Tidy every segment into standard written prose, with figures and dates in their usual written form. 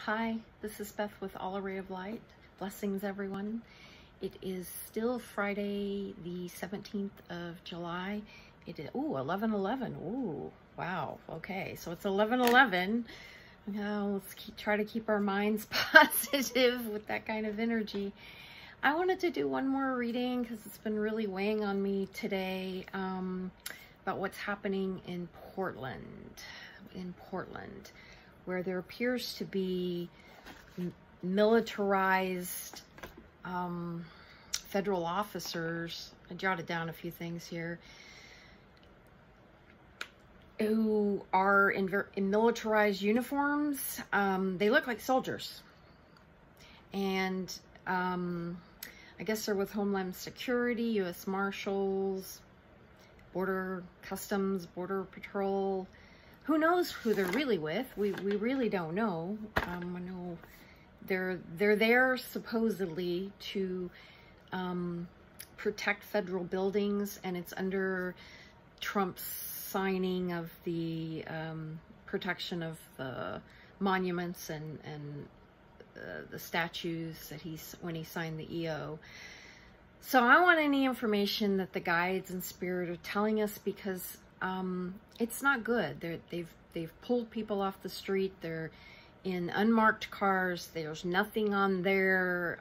Hi, this is Beth with All Array of Light. Blessings, everyone. It is still Friday, the 17th of July. It is, 11:11. Ooh, wow. Okay, so it's 11:11. Now let's try to keep our minds positive with that kind of energy. I wanted to do one more reading because it's been really weighing on me today about what's happening in Portland. Where there appears to be militarized federal officers. I jotted down a few things here, who are in militarized uniforms. They look like soldiers, and I guess they're with Homeland Security, U.S. Marshals, Border Customs, Border Patrol. Who knows who they're really with? We really don't know. I know they're there supposedly to protect federal buildings, and it's under Trump's signing of the protection of the monuments and the statues that when he signed the EO. So I want any information that the guides and spirit are telling us, because it's not good. They've pulled people off the street. They're in unmarked cars. There's nothing on their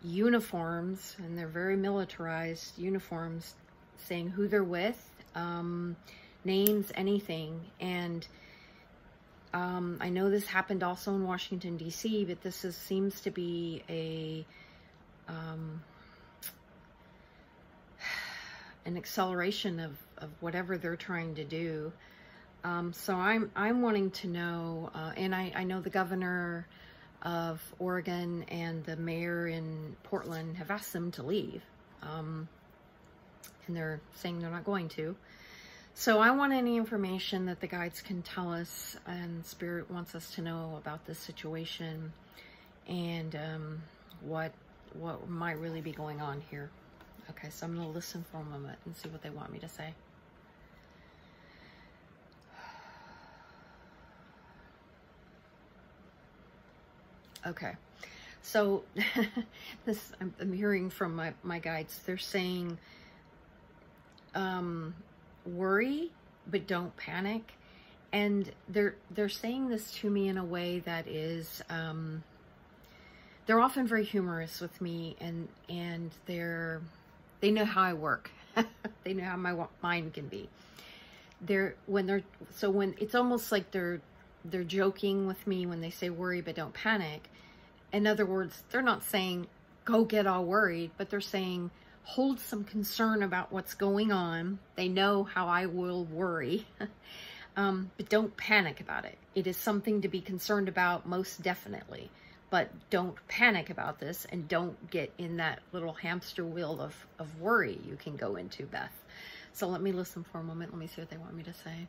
uniforms, and they're very militarized uniforms, saying who they're with, names, anything. And I know this happened also in Washington, D.C., but this seems to be an acceleration of whatever they're trying to do. So I'm wanting to know, and I know the governor of Oregon and the mayor in Portland have asked them to leave, and they're saying they're not going to. So I want any information that the guides can tell us, and Spirit wants us to know about this situation, and what might really be going on here. Okay, so I'm going to listen for a moment and see what they want me to say. Okay, so I'm hearing from my guides. They're saying, worry, but don't panic. And they're saying this to me in a way that is, they're often very humorous with me, and they know how I work. They know how my mind can be. When it's almost like they're joking with me when they say worry but don't panic. In other words, they're not saying go get all worried, but they're saying hold some concern about what's going on. They know how I will worry, but don't panic about it. It is something to be concerned about, most definitely. But don't panic about this, and don't get in that little hamster wheel of worry you can go into, Beth. So let me listen for a moment. Let me see what they want me to say.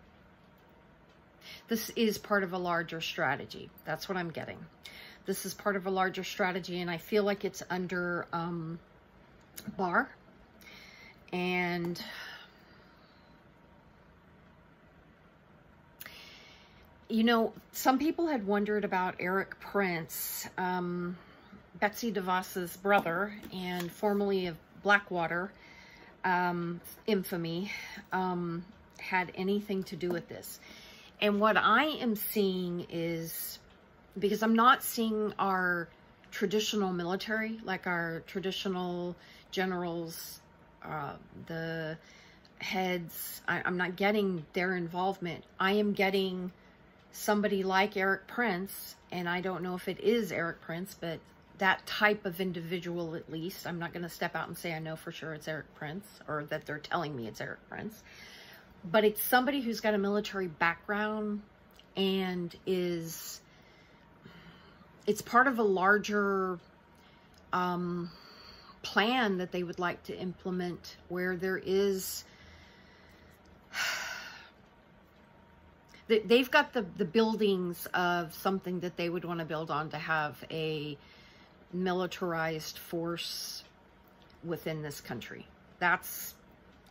This is part of a larger strategy. That's what I'm getting. This is part of a larger strategy, and I feel like it's under Barr. And you know, some people had wondered about Eric Prince, Betsy DeVos's brother, and formerly of Blackwater infamy, had anything to do with this. And what I am seeing is, because I'm not seeing our traditional military, like our traditional generals, the heads, I'm not getting their involvement. I am getting somebody like Eric Prince, and I don't know if it is Eric Prince, but that type of individual at least. I'm not going to step out and say I know for sure it's Eric Prince, or that they're telling me it's Eric Prince. But it's somebody who's got a military background, and it's part of a larger plan that they would like to implement, where there is... They've got the buildings of something that they would want to build on to have a militarized force within this country.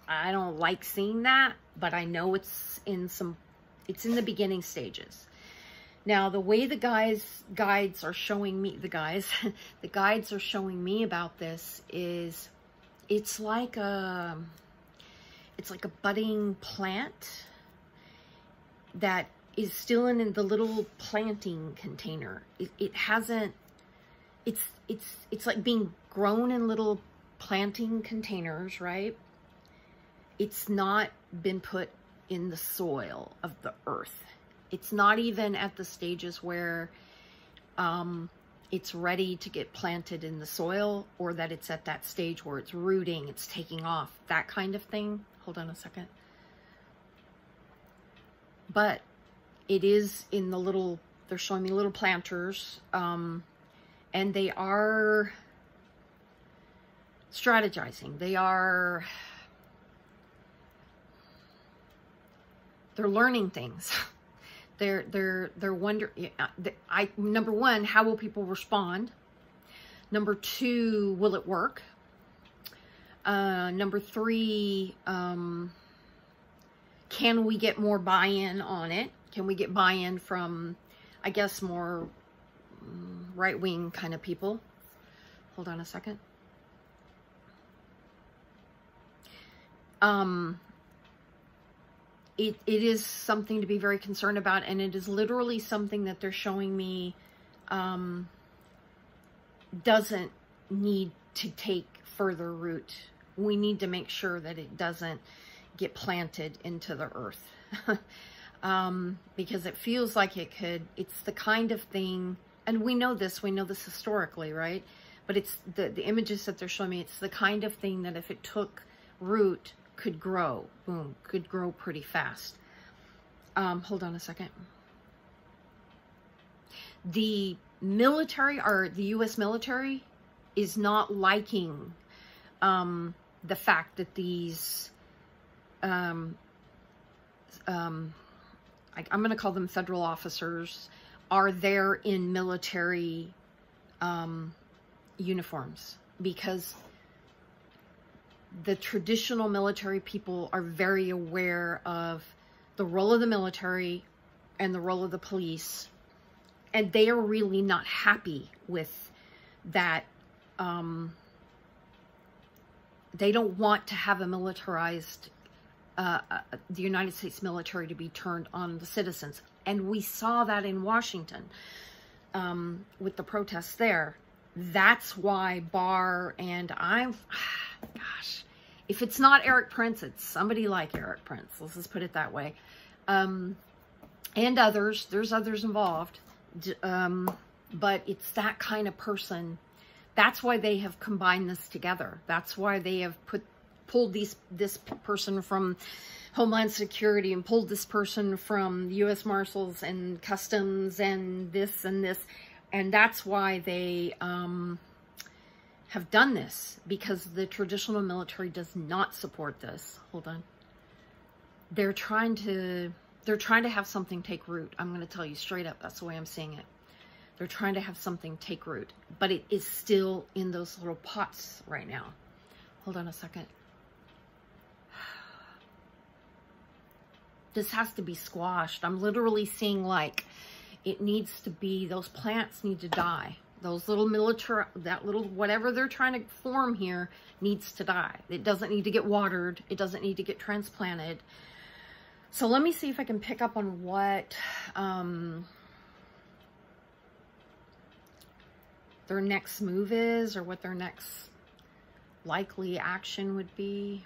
I don't like seeing that, but I know it's in the beginning stages. Now, the way the guides are showing me, the guides are showing me about this is it's like a budding plant that is still in the little planting container. It hasn't, it's like being grown in little planting containers, right? It's not been put in the soil of the earth. It's not even at the stages where it's ready to get planted in the soil, or that it's at that stage where it's rooting, it's taking off, that kind of thing. Hold on a second. But it is in the little, they're showing me little planters, and they are strategizing. They're learning things. They're wondering, number one, how will people respond? Number two, will it work? Number three, can we get more buy-in on it? Can we get buy-in from, I guess, more right-wing kind of people? Hold on a second. It is something to be very concerned about, and it is literally something that they're showing me doesn't need to take further root. We need to make sure that it doesn't get planted into the earth. Because it feels like it could. It's the kind of thing, and we know this historically, right? But it's the images that they're showing me, it's the kind of thing that if it took root, could grow, boom, could grow pretty fast. Hold on a second. The military, or the U.S. military, is not liking the fact that these, I'm going to call them federal officers, are there in military uniforms, because the traditional military people are very aware of the role of the military and the role of the police, and they are really not happy with that. They don't want to have a militarized, the United States military to be turned on the citizens. And we saw that in Washington with the protests there. That's why Barr and gosh, if it's not Eric Prince, it's somebody like Eric Prince. Let's just put it that way. And others, there's others involved. But it's that kind of person. That's why they have combined this together. That's why they have pulled this person from Homeland Security and pulled this person from U.S. Marshals and Customs and this and this. And that's why they have done this, because the traditional military does not support this. Hold on. They're trying to have something take root. I'm going to tell you straight up. That's the way I'm seeing it. They're trying to have something take root, but it is still in those little pots right now. Hold on a second. This has to be squashed. I'm literally seeing like it needs to be, those plants need to die. Those little military, that little whatever they're trying to form here needs to die. It doesn't need to get watered. It doesn't need to get transplanted. So let me see if I can pick up on what their next move is, or what their next likely action would be.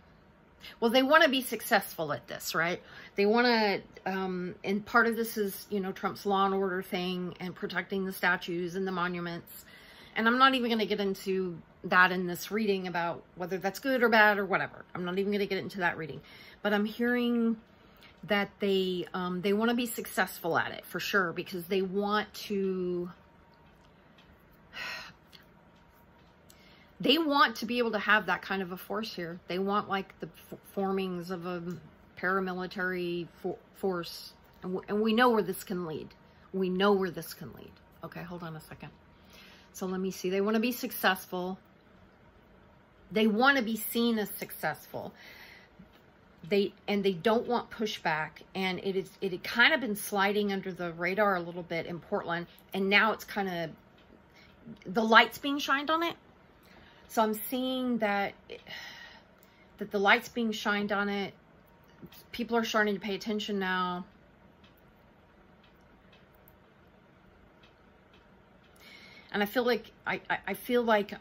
Well, they want to be successful at this, right? They want to, and part of this is, you know, Trump's law and order thing and protecting the statues and the monuments. And I'm not even going to get into that in this reading about whether that's good or bad or whatever. I'm not even going to get into that reading. But I'm hearing that they want to be successful at it for sure, because they want to... They want to be able to have that kind of a force here. They want like the formings of a paramilitary force. And we know where this can lead. We know where this can lead. Okay, hold on a second. So let me see. They want to be successful. They want to be seen as successful. They don't want pushback, and it had kind of been sliding under the radar a little bit in Portland, and now it's kind of, the light's being shined on it. So I'm seeing that the light's being shined on it. People are starting to pay attention now. And I feel like I feel like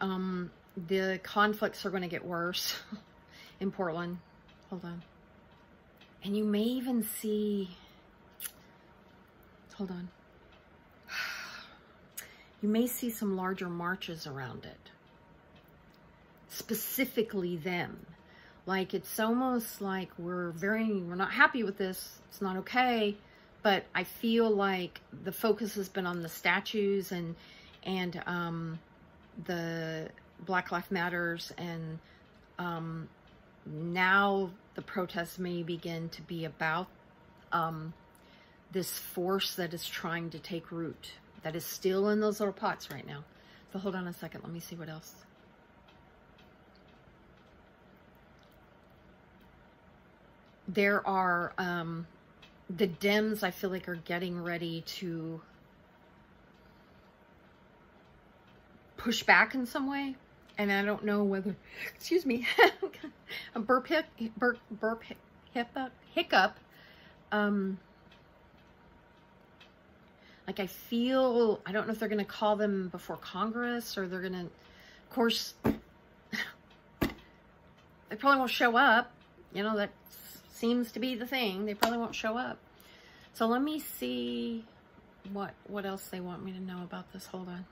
the conflicts are going to get worse in Portland. Hold on. And you may even see, hold on. You may see some larger marches around it. Specifically them. Like, it's almost like we're not happy with this. It's not okay. But I feel like the focus has been on the statues and the Black Lives Matters, and now the protests may begin to be about this force that is trying to take root, that is still in those little pots right now. So hold on a second, let me see what else. There are the Dems, I feel like, are getting ready to push back in some way, and I don't know whether, excuse me, a hiccup. Like, I feel, I don't know if they're going to call them before Congress, or they're going to, of course, they probably won't show up. You know, that seems to be the thing. They probably won't show up. So let me see what else they want me to know about this. Hold on.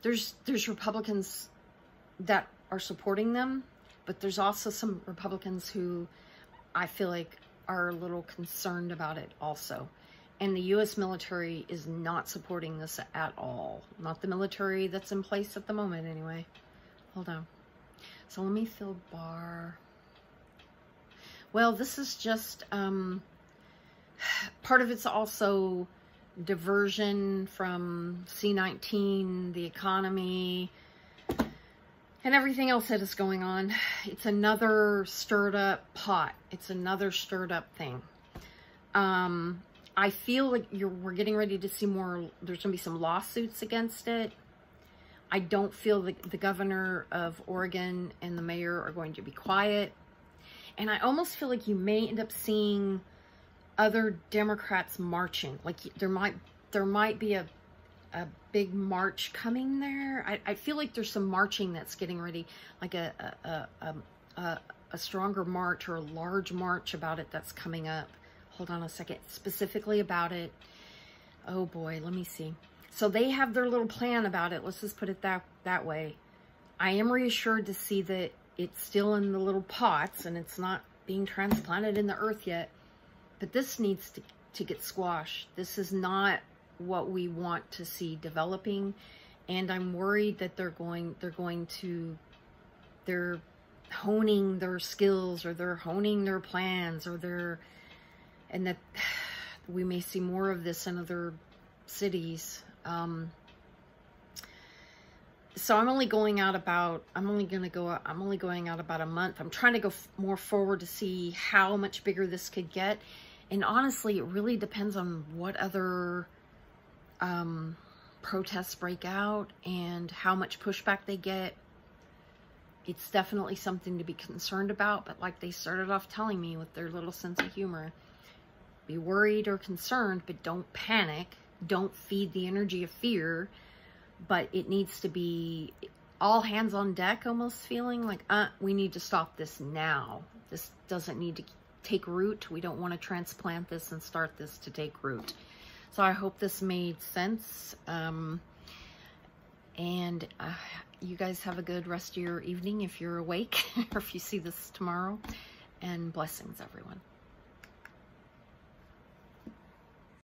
There's Republicans that are supporting them, but there's also some Republicans who I feel like are a little concerned about it also. And the U.S. military is not supporting this at all. Not the military that's in place at the moment, anyway. Hold on. So let me fill bar. Well, this is just, part of it's also diversion from C-19, the economy, and everything else that is going on. It's another stirred up pot. It's another stirred up thing. I feel like we're getting ready to see more. There's going to be some lawsuits against it. I don't feel that the governor of Oregon and the mayor are going to be quiet. And I almost feel like you may end up seeing other Democrats marching. Like, there might be a big march coming there. I feel like there's some marching that's getting ready, like a stronger march or a large march about it that's coming up. Hold on a second. Specifically about it. Oh boy, let me see. So they have their little plan about it. Let's just put it that way. I am reassured to see that it's still in the little pots and it's not being transplanted in the earth yet. But this needs to get squashed. This is not what we want to see developing. And I'm worried that they're honing their skills, or they're honing their plans, or and that we may see more of this in other cities. So I'm only going out about a month. I'm trying to go more forward to see how much bigger this could get. And honestly, it really depends on what other protests break out and how much pushback they get. It's definitely something to be concerned about. But like they started off telling me with their little sense of humor, be worried or concerned, but don't panic. Don't feed the energy of fear. But it needs to be all hands on deck, almost feeling like, we need to stop this now. This doesn't need to take root. We don't want to transplant this and start this to take root. So I hope this made sense. And you guys have a good rest of your evening if you're awake, or if you see this tomorrow. And blessings, everyone.